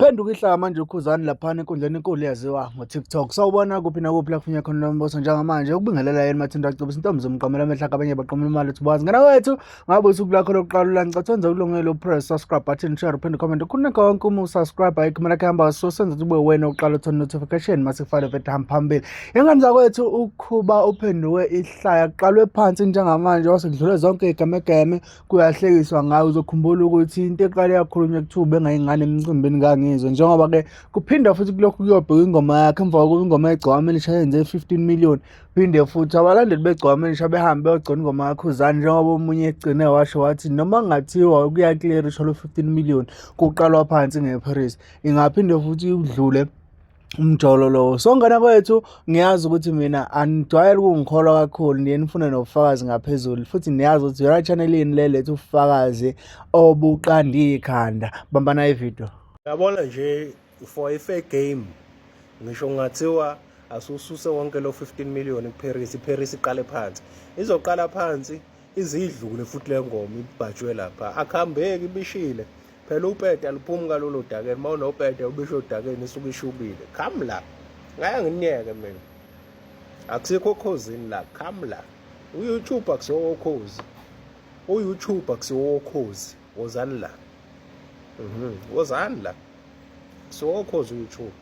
Phenduka ihlaya manje uKhuzani laphana enkundleni enkulu yaziwa ngo-TikTok. Sawubona kuphi nakuphi la kufuneka khona nombuso njengamanje ukubingelela yini mathinda acibisa intombi zomqamela amehla kabanye baqamela imali uthi ngena wethu ngabe usuku lakho lokuqala ulanca wenza ukulungele upress subscribe button share uphinde comment ukhululeka wonke uma usubscribe ayikho ke hamba so senza ube wena uqala uthona notification mase kufale vethu hamba phambili. Ingane zakwethu ukhuba uphenduke ihlaya kuqalwe phansi njengamanje wasekudlule zonke igamegame kuyahlekiswa ngayo uzokhumbula ukuthi into eqale yakhulunywa kuthiwa engayingane emcimbini kangizwe njengoba-ke kuphinda futhi kulokhu kuyobheka ingoma yakhe emva kokuba ingoma yegcwama elisha yenze 15 million phinde futhi abalandeli begcwama elisha behambe beyogcona ingoma kaKhuzani njengoba omunye egcine washo wathi noma kungathiwa kuyaklerisha lo 15 million kuqalwa phansi ngeParis ingaphinde futhi udlule umjolo lowo. So ngane kwethu ngiyazi ukuthi mina anijwayele ukungikholwa kakhulu ndiye nifune nobufakazi ngaphezulu futhi niyazi ukuthi yona channel yini le lethu ubufakazi obuqandiye ikhanda. Bambana ivideo. Yabona nje for a fair game ngisho ngathiwa asususe wonke lo 15 million iParis iqale phansi izoqala phansi izidlule futhi le ngoma ibhajwe lapha akuhambeki ibishile phela upete aliphumi kalolo dakeni mawunopete ubisho dakeni isuke ishubile kham la ngaya nginiyeke mina akusikho uKhuzini la kham la uYouTube akusiwo uKhuzi uYouTube akusiwo uKhuzi wozani la wozani la so uKhuzi uYouTube